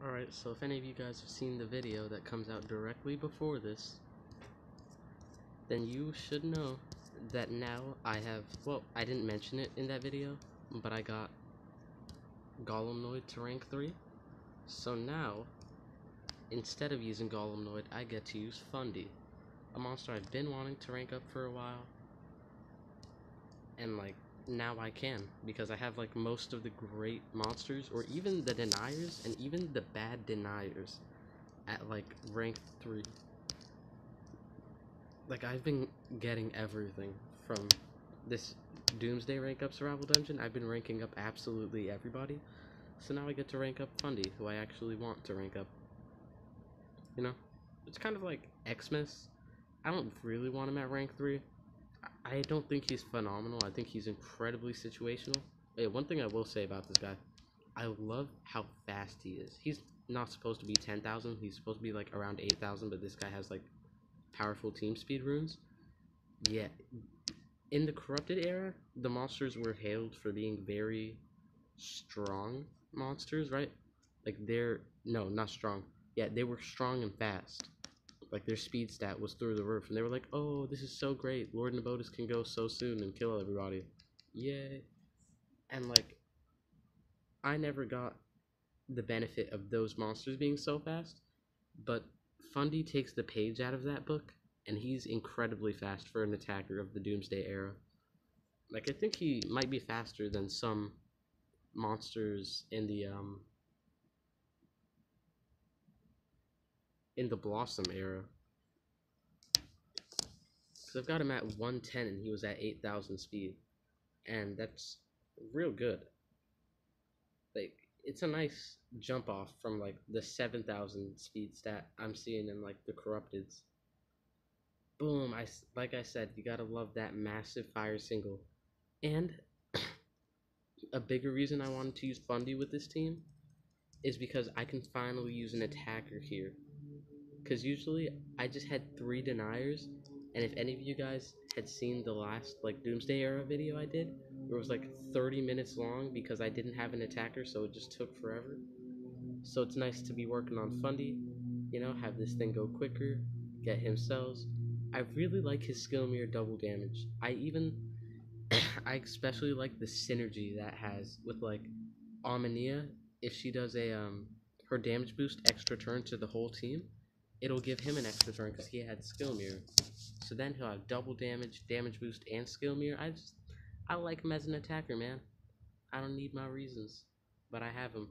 Alright, so if any of you guys have seen the video that comes out directly before this, then you should know that now I have, well, I didn't mention it in that video, but I got Golemnoid to rank 3. So now, instead of using Golemnoid, I get to use Fundy, a monster I've been wanting to rank up for a while, and now I can, because I have most of the great monsters, or even the deniers, and even the bad deniers at rank 3. I've been getting everything from this Doomsday rank up survival dungeon. I've been ranking up absolutely everybody, so now I get to rank up Fundy, who I actually want to rank up. You know, it's kind of like Xmas. I don't really want him at rank 3. I don't think he's phenomenal. I think he's incredibly situational. Hey, one thing I will say about this guy, I love how fast he is. He's not supposed to be 10,000. He's supposed to be around 8,000, but this guy has powerful team speed runes. Yeah, in the corrupted era, the monsters were hailed for being very strong monsters, right? No, not strong. Yeah, they were strong and fast. Their speed stat was through the roof, and they were like, oh, this is so great. Lord Nabotis can go so soon and kill everybody. Yay. And I never got the benefit of those monsters being so fast, but Fundy takes the page out of that book, and he's incredibly fast for an attacker of the Doomsday era. I think he might be faster than some monsters in the Blossom era. Because I've got him at 110 and he was at 8,000 speed. And that's real good. It's a nice jump off from the 7,000 speed stat I'm seeing in the Corrupteds. Boom, like I said, you gotta love that massive fire single. And a bigger reason I wanted to use Fundy with this team is because I can finally use an attacker here. Because usually I just had 3 deniers, and if any of you guys had seen the last Doomsday era video I did, it was 30 minutes long because I didn't have an attacker, so it just took forever. So it's nice to be working on Fundy, have this thing go quicker, get him cells. I really like his skill mirror double damage. I especially like the synergy that has with Omnia. If she does her damage boost extra turn to the whole team, it'll give him an extra turn because he had skill mirror. So then he'll have double damage, damage boost, and skill mirror. I like him as an attacker, man. I don't need my reasons, but I have him.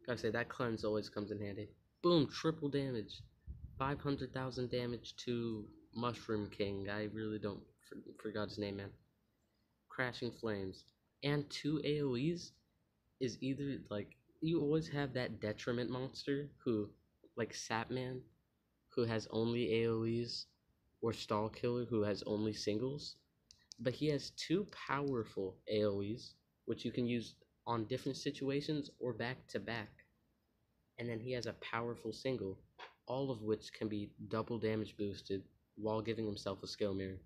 Gotta say, that cleanse always comes in handy. Boom, triple damage. 500,000 damage to Mushroom King. I really don't forgot his name, man. Crashing Flames. And 2 AoEs is either, you always have that detriment monster who, Sapman, who has only AoEs, or Stall Killer, who has only singles. But he has 2 powerful AoEs, which you can use on different situations or back to back. And then he has a powerful single, all of which can be double damage boosted while giving himself a skill mirror.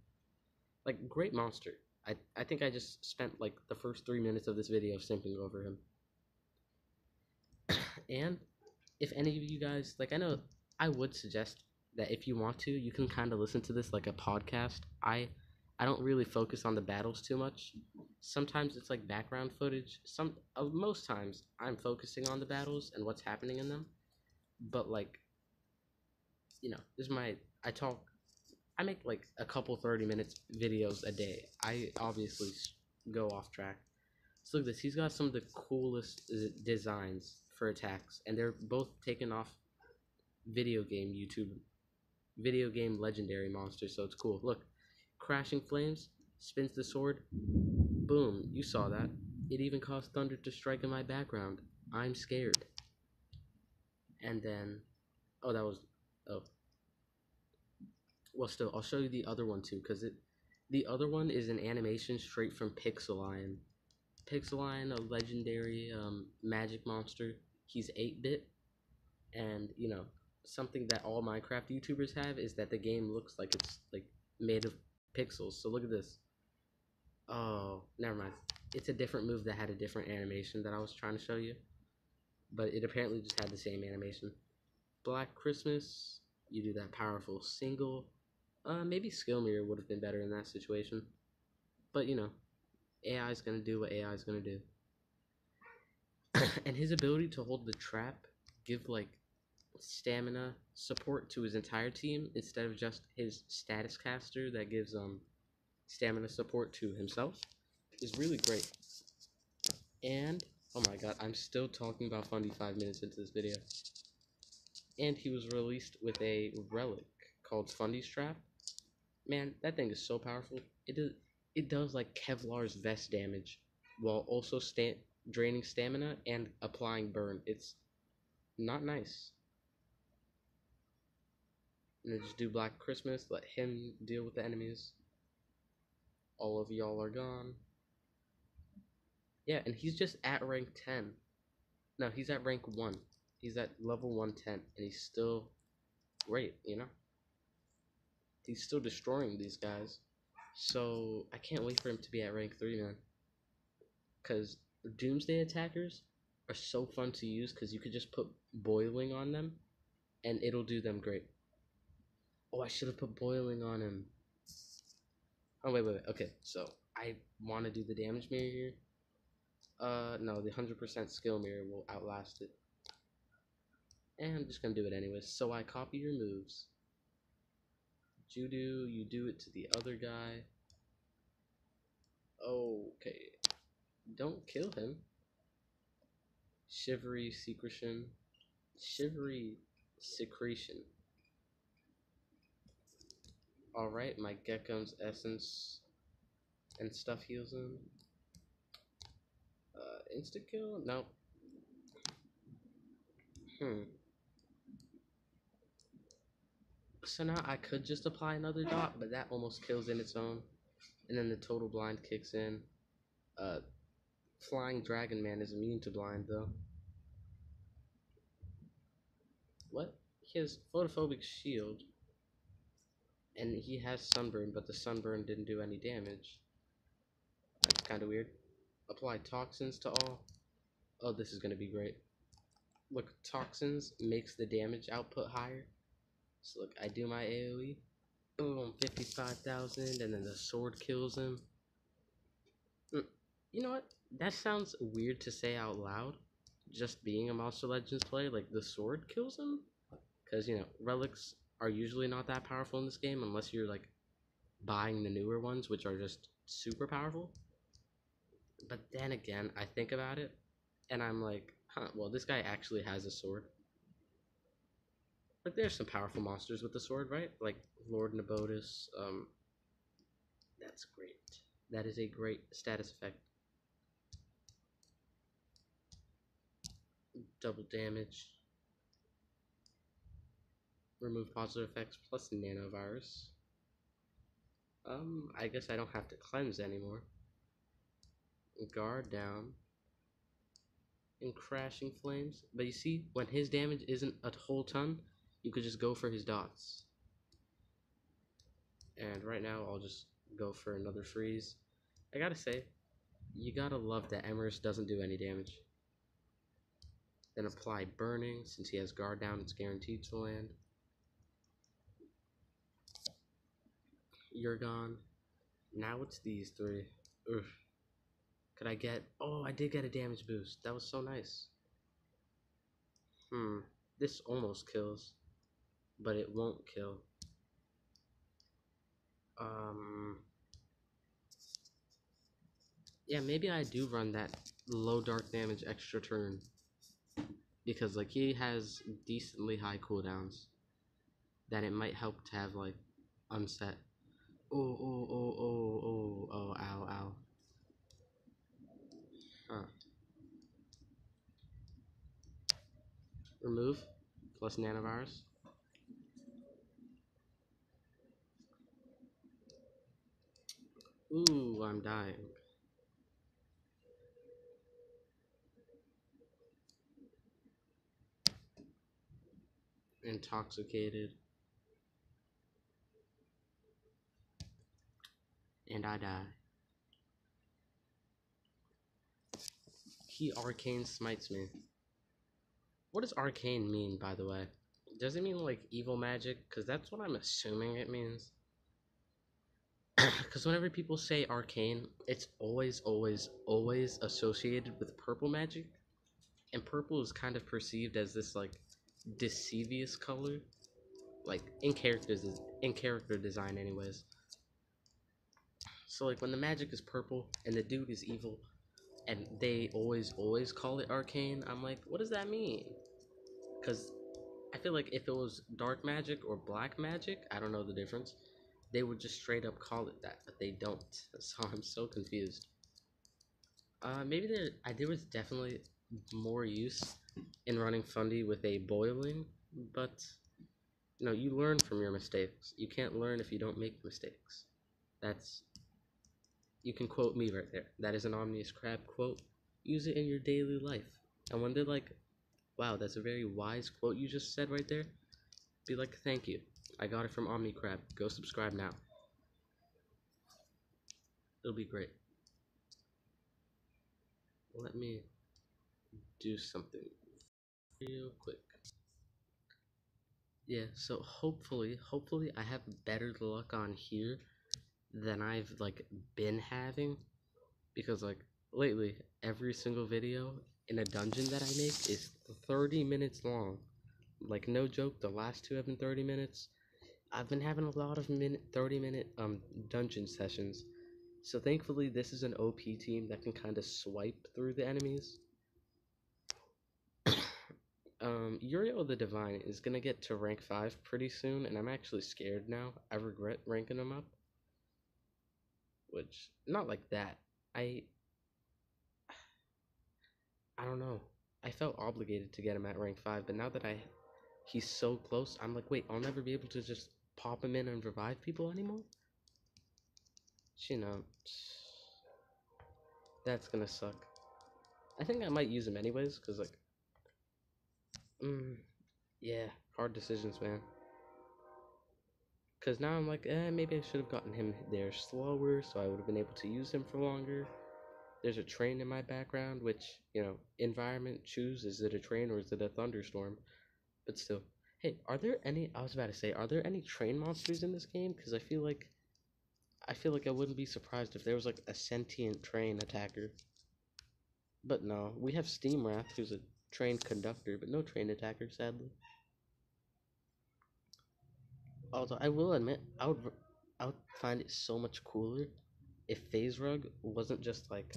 Great monster. I think I just spent the first 3 minutes of this video simping over him. And if any of you guys, I know I would suggest that if you want to, you can kind of listen to this like a podcast. I don't really focus on the battles too much. Sometimes it's background footage. Most times I'm focusing on the battles and what's happening in them. But this is I make a couple 30-minute videos a day. I obviously go off track. So look at this. He's got some of the coolest designs for attacks, and they're both taken off video game legendary monsters, so it's cool. Look, Crashing Flames spins the sword. Boom, you saw that. It even caused thunder to strike in my background. I'm scared. And then, well, still, I'll show you the other one too, because the other one is an animation straight from Pixeline. Pixeline, a legendary magic monster. He's 8-bit, and something that all Minecraft YouTubers have is that the game looks like it's made of pixels. So look at this. Oh, never mind. It's a different move that had a different animation that I was trying to show you, but it apparently just had the same animation. Black Christmas, you do that powerful single. Maybe Skill Mirror would have been better in that situation, but you know, AI is gonna do what AI is gonna do. And his ability to hold the trap, give like stamina support to his entire team instead of just his status caster that gives stamina support to himself, is really great. And oh my god, I'm still talking about Fundy 5 minutes into this video. And he was released with a relic called Fundy's Trap. Man, that thing is so powerful. It does like Kevlar's vest damage while also draining stamina and applying burn. It's not nice. And then just do Black Christmas, let him deal with the enemies. All of y'all are gone. Yeah, and he's just at rank 10. No, he's at rank 1. He's at level 110, and he's still great, you know? He's still destroying these guys. So, I can't wait for him to be at rank 3, man. Because Doomsday attackers are so fun to use because you could just put Boiling on them, and it'll do them great. Oh, I should have put Boiling on him. Oh, wait. Okay, so I want to do the damage mirror here. No, the 100% skill mirror will outlast it. And I'm just gonna do it anyways. So I copy your moves. Judo, you do it to the other guy. Okay. Don't kill him. Shivery secretion. Shivery secretion. Alright, my Gekkon's essence and stuff heals him. Insta kill? No. So now I could just apply another dot, but that almost kills in its own. And then the total blind kicks in. Flying Dragon Man is immune to blind though. What? He has photophobic shield. And he has sunburn, but the sunburn didn't do any damage. That's kind of weird. Apply toxins to all. Oh, this is going to be great. Look, toxins makes the damage output higher. So look, I do my AoE. Boom, 55,000, and then the sword kills him. You know what? That sounds weird to say out loud. Just being a Monster Legends player, like the sword kills him? Because, you know, relics are usually not that powerful in this game unless you're like buying the newer ones, which are just super powerful. But then again, I think about it, and I'm like, huh, well, this guy actually has a sword. But there's some powerful monsters with the sword, right? Like Lord Nabotis. That's great. That is a great status effect. Double damage. Remove positive effects plus nanovirus. I guess I don't have to cleanse anymore. Guard down. And crashing flames. But you see, when his damage isn't a whole ton, you could just go for his dots. And right now, I'll just go for another freeze. I gotta say, you gotta love that Emrys doesn't do any damage. Then apply burning. Since he has guard down, it's guaranteed to land. You're gone. Now it's these three. Oof. Could I get... Oh, I did get a damage boost. That was so nice. This almost kills. But it won't kill. Yeah, maybe I do run that low dark damage extra turn. Because, like, he has decently high cooldowns. That it might help to have, like, unset. Oh, ow, ow. Huh. Remove. Plus nanovirus. Ooh, I'm dying. Intoxicated. And I die. He arcane smites me. What does arcane mean, by the way? Does it mean like evil magic? Because that's what I'm assuming it means. Because whenever people say arcane, it's always associated with purple magic, and purple is kind of perceived as this like deceivious color, like in character design, anyways. So like when the magic is purple and the dude is evil, and they always call it arcane, I'm like, what does that mean? Because I feel like if it was dark magic or black magic, I don't know the difference. They would just straight up call it that, but they don't. So I'm so confused. Maybe there was definitely more use in running Fundy with a boiling, but you learn from your mistakes. You can't learn if you don't make mistakes. That's You can quote me right there. That is an Omnius Crab quote. Use it in your daily life. And when they're like, wow, that's a very wise quote you just said right there, be like, thank you. I got it from Omni Crab. Go subscribe now. It'll be great. Let me do something real quick. Yeah, so hopefully I have better luck on here than I've like been having, because like lately every single video in a dungeon that I make is 30 minutes long. Like no joke, the last two have been 30 minutes. I've been having a lot of 30-minute dungeon sessions. So thankfully this is an OP team that can kind of swipe through the enemies. Uriel the Divine is gonna get to rank 5 pretty soon, and I'm actually scared now. I regret ranking him up. Which, not like that. I don't know. I felt obligated to get him at rank 5, but now that he's so close, I'm like, wait, I'll never be able to just pop him in and revive people anymore? That's gonna suck. I think I might use him anyways, because like, yeah, hard decisions, man. Because now I'm like, maybe I should have gotten him there slower, so I would have been able to use him for longer. There's a train in my background, which, environment, choose, is it a train or is it a thunderstorm? But still. Hey, are there any train monsters in this game? Because I feel like I wouldn't be surprised if there was like a sentient train attacker. But no, we have Steamwrath, who's a train conductor, but no train attacker, sadly. Although I will admit, I would find it so much cooler if FaZe Rug wasn't just like,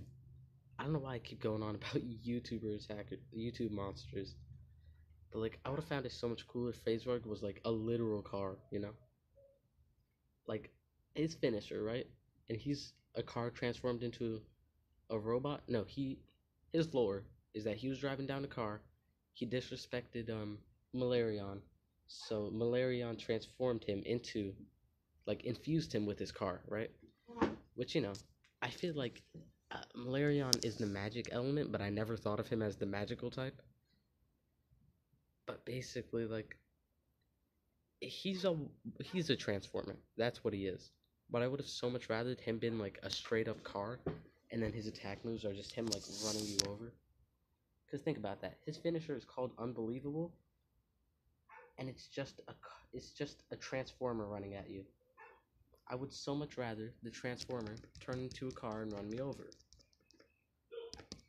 I don't know why I keep going on about YouTube monsters, but like I would have found it so much cooler if FaZe Rug was like a literal car, like his finisher, right? And he's a car transformed into a robot. No, his lore is that he was driving down a car, he disrespected Malarion, so Malarion transformed him into, like, infused him with his car, right? Which, I feel like Malarion is the magic element, but I never thought of him as the magical type. But basically, like, he's a transformer. That's what he is. But I would have so much rather him been like a straight up car, and then his attack moves are just him like running you over. Because think about that. His finisher is called Unbelievable, and it's just a transformer running at you. I would so much rather the transformer turn into a car and run me over.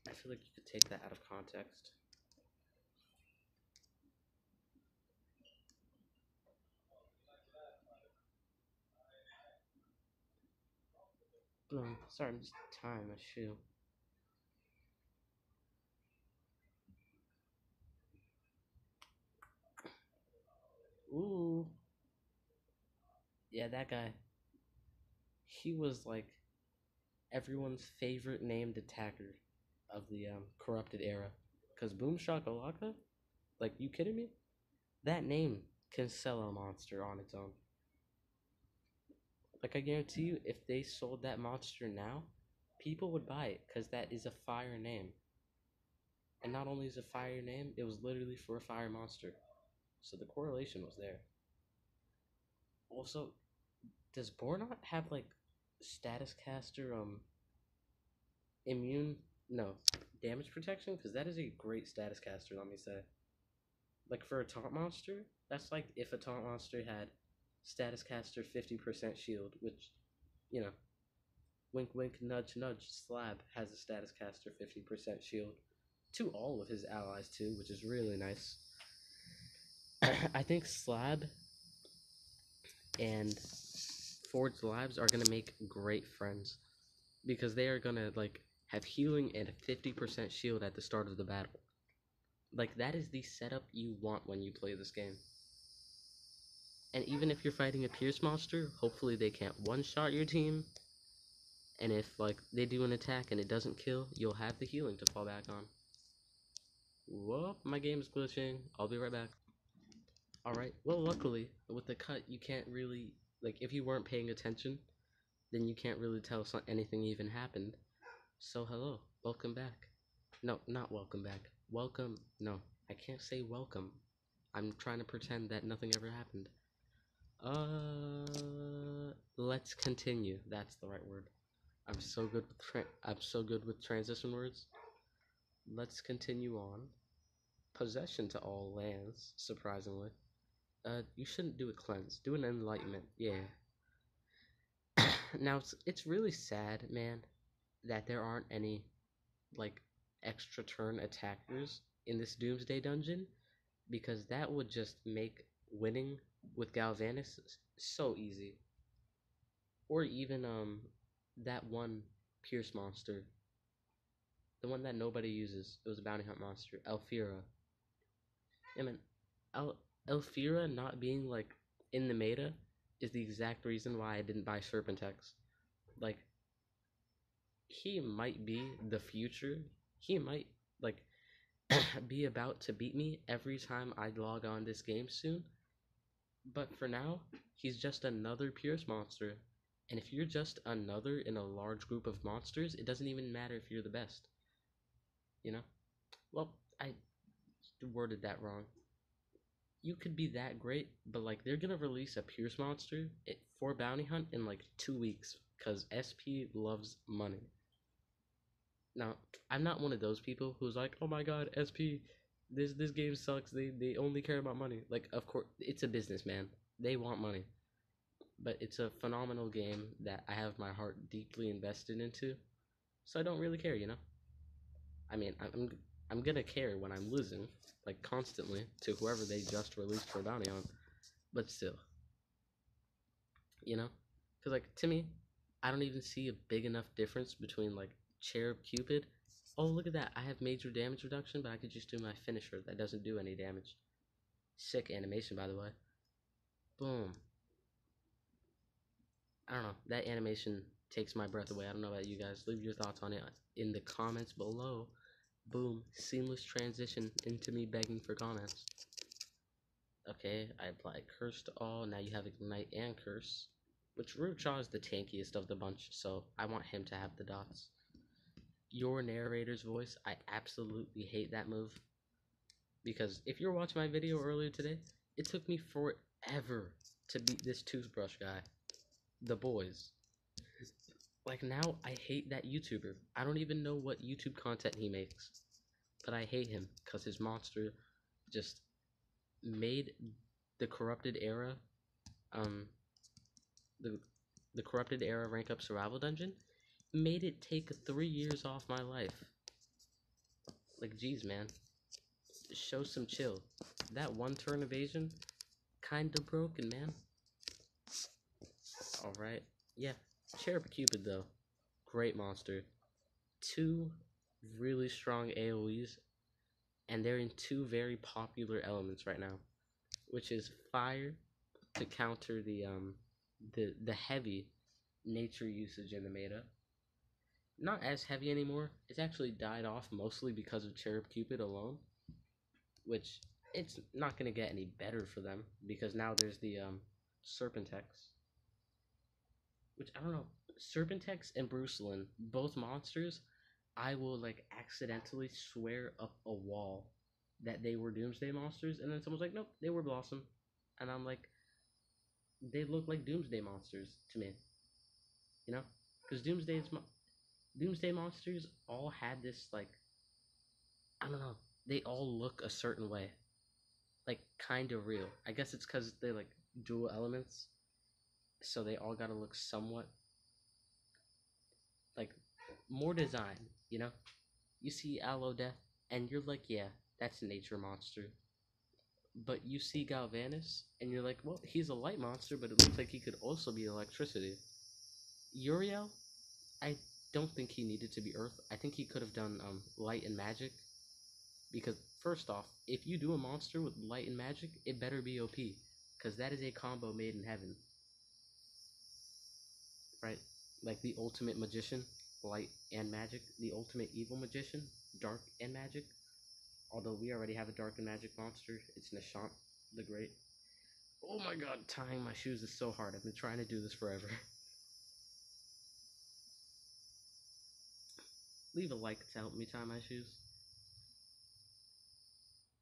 I feel like you could take that out of context. Sorry, I'm just tying my shoe. Ooh. Yeah, that guy. He was like everyone's favorite named attacker of the corrupted era. Cause Boom Shakalaka? Like, you kidding me? That name can sell a monster on its own. Like, I guarantee you, if they sold that monster now, people would buy it, because that is a fire name. And not only is it a fire name, it was literally for a fire monster. So the correlation was there. Also, does Bornot have, like, status caster, immune No, damage protection, because that is a great status caster, let me say. Like for a taunt monster, that's like if a taunt monster had status caster 50% shield, which, you know, wink wink nudge nudge, Slab has a status caster 50% shield to all of his allies too, which is really nice. I think Slab and Forged Labs are gonna make great friends because they are gonna like have healing and 50% shield at the start of the battle. Like that is the setup you want when you play this game. And even if you're fighting a Pierce monster, hopefully they can't one-shot your team. And if like they do an attack and it doesn't kill, you'll have the healing to fall back on. Whoop, my game's glitching. I'll be right back. Alright, well luckily, with the cut you can't really, like if you weren't paying attention, then you can't really tell anything even happened. So hello, welcome back. No, not welcome back. Welcome, no, I can't say welcome. I'm trying to pretend that nothing ever happened. Let's continue. That's the right word. I'm so good with transition words. Let's continue on. Possession to all lands, surprisingly. You shouldn't do a cleanse. Do an enlightenment. Yeah. Now it's really sad, man, that there aren't any like extra turn attackers in this Doomsday dungeon, because that would just make winning with Galvanus so easy. Or even that one Pierce monster, the one that nobody uses. It was a bounty hunt monster, Elfira. I mean, Elfira not being like in the meta is the exact reason why I didn't buy Serpentex. Like, he might be the future. He might like be about to beat me every time I log on this game soon. But for now, he's just another Pierce monster. And if you're just another in a large group of monsters, it doesn't even matter if you're the best. You know? Well, I worded that wrong. You could be that great, but like they're gonna release a Pierce monster for Bounty Hunt in like 2 weeks because SP loves money. Now, I'm not one of those people who's like, oh my god, SP, this game sucks. They only care about money. Like, of course, it's a business, man. They want money, but it's a phenomenal game that I have my heart deeply invested into. So I don't really care, you know. I mean, I'm gonna care when I'm losing, like constantly to whoever they just released for Bounty on, but still, you know, because like to me, I don't even see a big enough difference between like Cherub Cupid. Oh, look at that! I have major damage reduction, but I could just do my finisher that doesn't do any damage. Sick animation, by the way. Boom. I don't know. That animation takes my breath away. I don't know about you guys. Leave your thoughts on it in the comments below. Boom. Seamless transition into me begging for comments. Okay, I apply Curse to all. Now you have Ignite and Curse. Which Ruchaw is the tankiest of the bunch, so I want him to have the dots. Your narrator's voice, I absolutely hate that move. Because if you're watching my video earlier today, it took me forever to beat this toothbrush guy. The boys. Like now, I hate that YouTuber. I don't even know what YouTube content he makes. But I hate him because his monster just made the Corrupted Era, um, the Corrupted Era rank up survival dungeon, made it take 3 years off my life. Like, geez, man. Show some chill. That one turn evasion, kinda broken, man. Alright. Yeah. Cherub Cupid, though. Great monster. 2 really strong AoEs, and they're in 2 very popular elements right now, which is fire to counter the heavy nature usage in the meta. Not as heavy anymore. It's actually died off mostly because of Cherub Cupid alone, which it's not gonna get any better for them because now there's the Serpentex, which I don't know. Serpentex and Brucelin, both monsters, I will like accidentally swear up a wall that they were Doomsday monsters, and then someone's like, nope, they were Blossom, and I'm like, they look like Doomsday monsters to me, you know, because Doomsday monsters all had this, like, I don't know, they all look a certain way. Like, kind of real. I guess it's because they're, like, dual elements, so they all gotta look somewhat, like, more design, you know? You see Aloe Death, and you're like, yeah, that's a nature monster. But you see Galvanus, and you're like, well, he's a light monster, but it looks like he could also be electricity. Uriel, I don't think he needed to be Earth. I think he could have done light and magic. Because, first off, if you do a monster with light and magic, it better be OP. Because that is a combo made in heaven. Right? Like the ultimate magician, light and magic. The ultimate evil magician, dark and magic. Although we already have a dark and magic monster. It's Nishant the Great. Oh my god, tying my shoes is so hard. I've been trying to do this forever. Leave a like to help me tie my shoes.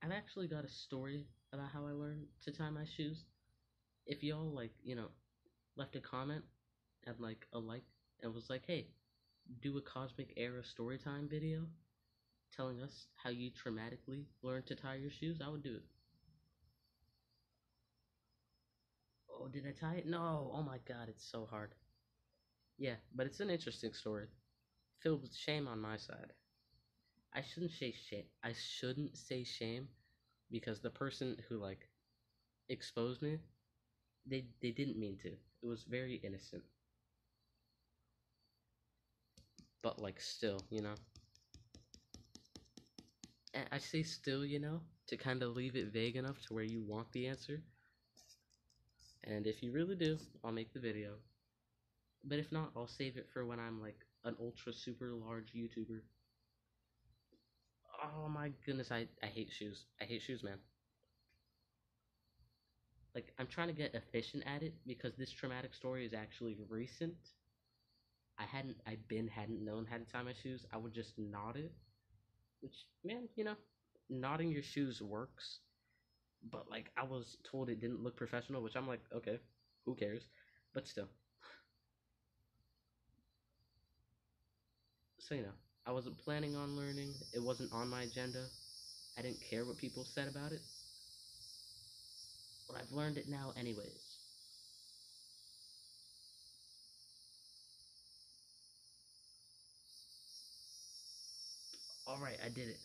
I've actually got a story about how I learned to tie my shoes. If y'all, like, left a comment and, like, a like, and was like, hey, do a Cosmic Era storytime video telling us how you traumatically learned to tie your shoes, I would do it. Oh, did I tie it? No! Oh my god, it's so hard. Yeah, but it's an interesting story. Filled with shame on my side. I shouldn't say shame. I shouldn't say shame because the person who, like, exposed me, they didn't mean to. It was very innocent. But, like, still, And I say still, to kind of leave it vague enough to where you want the answer. And if you really do, I'll make the video. But if not, I'll save it for when I'm, like, an ultra super large YouTuber. Oh my goodness, I hate shoes. I hate shoes, man. Like, I'm trying to get efficient at it because this traumatic story is actually recent. Hadn't known how to tie my shoes. I would just knot it. Which, man, knotting your shoes works. But, like, I was told it didn't look professional, which I'm like, okay, who cares? But still. So, I wasn't planning on learning. It wasn't on my agenda. I didn't care what people said about it. But I've learned it now anyways. Alright, I did it.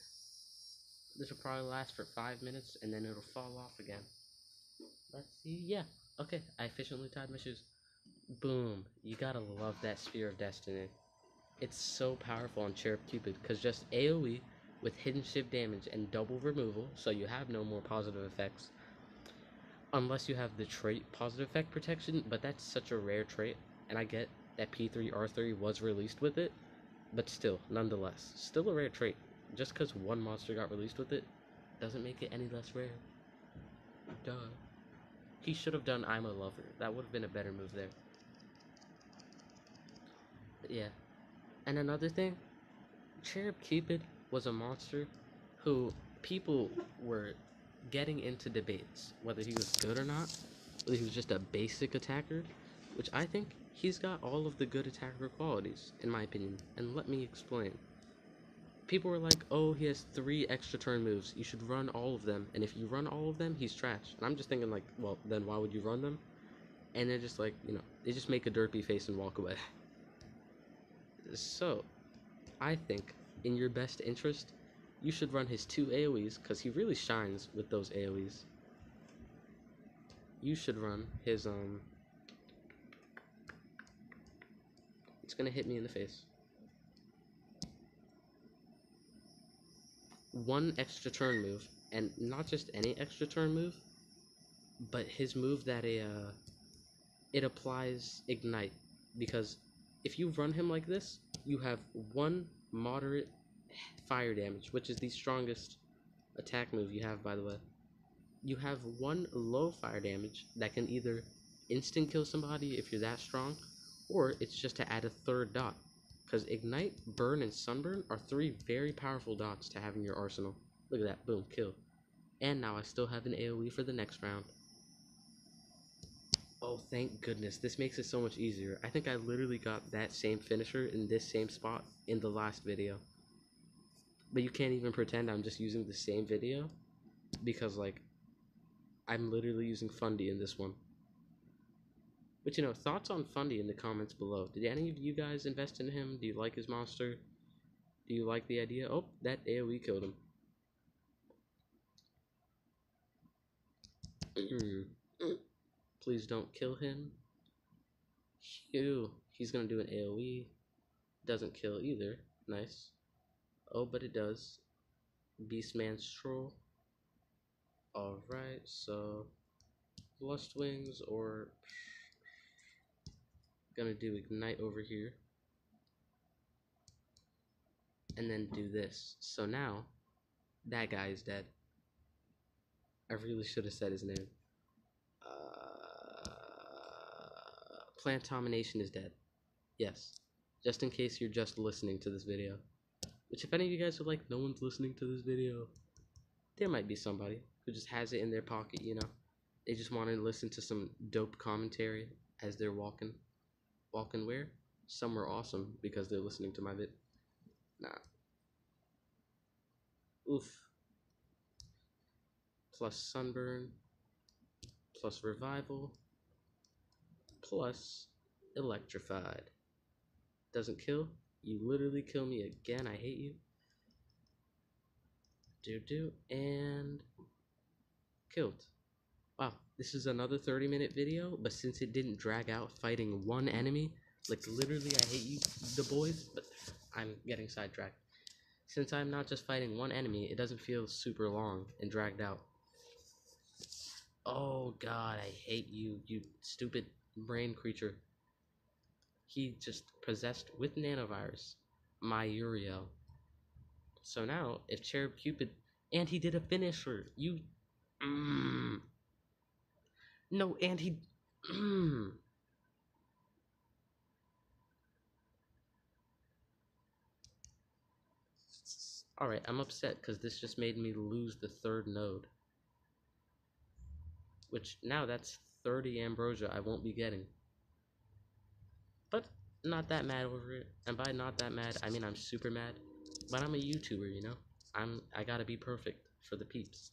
This will probably last for 5 minutes, and then it'll fall off again. Let's see. Yeah. Okay, I efficiently tied my shoes. Boom. You gotta love that Sphere of Destiny. It's so powerful on Cherub Cupid, because just AoE with hidden shift damage and double removal, so you have no more positive effects. Unless you have the trait positive effect protection, but that's such a rare trait, and I get that P3R3 was released with it, but still, nonetheless, still a rare trait. Just because one monster got released with it, doesn't make it any less rare. Duh. He should have done I'm a Lover. That would have been a better move there. But yeah. And another thing, Cherub Cupid was a monster who people were getting into debates whether he was good or not, whether he was just a basic attacker, which I think he's got all of the good attacker qualities, in my opinion, and let me explain. People were like, oh, he has 3 extra turn moves, you should run all of them, and if you run all of them, he's trash. And I'm just thinking, like, well, then why would you run them? And they're just like, they just make a derpy face and walk away. So, I think, in your best interest, you should run his 2 AoEs, because he really shines with those AoEs. You should run his, it's gonna hit me in the face. 1 extra turn move, and not just any extra turn move, but his move that it applies Ignite, because if you run him like this, you have 1 moderate fire damage, which is the strongest attack move you have, by the way. You have 1 low fire damage that can either instant kill somebody if you're that strong, or it's just to add a 3rd dot. Because Ignite, Burn, and Sunburn are 3 very powerful dots to have in your arsenal. Look at that, boom, kill. And now I still have an AoE for the next round. Oh, thank goodness. This makes it so much easier. I think I literally got that same finisher in this same spot in the last video. But you can't even pretend I'm just using the same video because, like, I'm literally using Fundy in this one. But, you know, thoughts on Fundy in the comments below. Did any of you guys invest in him? Do you like his monster? Do you like the idea? Oh, that AoE killed him. Please don't kill him. Phew. He's gonna do an AoE. Doesn't kill either. Nice. Oh, but it does. Beastman Stroll. Alright, so Lust Wings, or gonna do Ignite over here. And then do this. So now, that guy is dead. I really should have said his name. Plantomination is dead. Yes. Just in case you're just listening to this video. Which, if any of you guys are like, no one's listening to this video, there might be somebody who just has it in their pocket, you know? They just want to listen to some dope commentary as they're walking. Walking where? Somewhere awesome because they're listening to my vid. Nah. Oof. Plus Sunburn. Plus Revival. Plus Electrified. Doesn't kill? You literally kill me again. I hate you. And killed. Wow, this is another 30-minute video, but since it didn't drag out fighting one enemy, like literally I hate you, the boys, but I'm getting sidetracked. Since I'm not just fighting one enemy, it doesn't feel super long and dragged out. Oh god, I hate you, you stupid brain creature. He just possessed with nanovirus my Uriel. So now, if Cherub Cupid, and he did a finisher, you, no, and he, alright, I'm upset because this just made me lose the third node. Which, now that's 30 Ambrosia I won't be getting. But, not that mad over it. And by not that mad, I mean I'm super mad. But I'm a YouTuber, you know? I gotta be perfect for the peeps.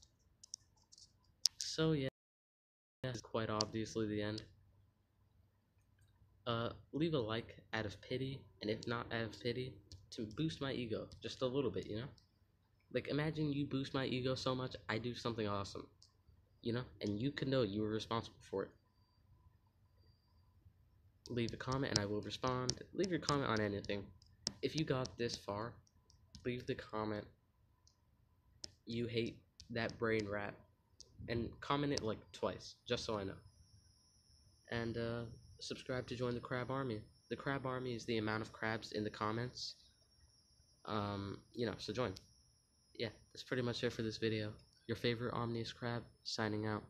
So yeah, this is quite obviously the end. Leave a like out of pity, and if not out of pity, to boost my ego just a little bit, you know? Like, imagine you boost my ego so much, I do something awesome, you know? And you can know you were responsible for it. Leave a comment and I will respond. Leave your comment on anything. If you got this far, leave the comment you hate that brain rat, and comment it like twice, just so I know. And subscribe to join the Crab Army. The Crab Army is the amount of crabs in the comments. You know, so join. Yeah, that's pretty much it for this video. Your favorite Omnius Crab, signing out.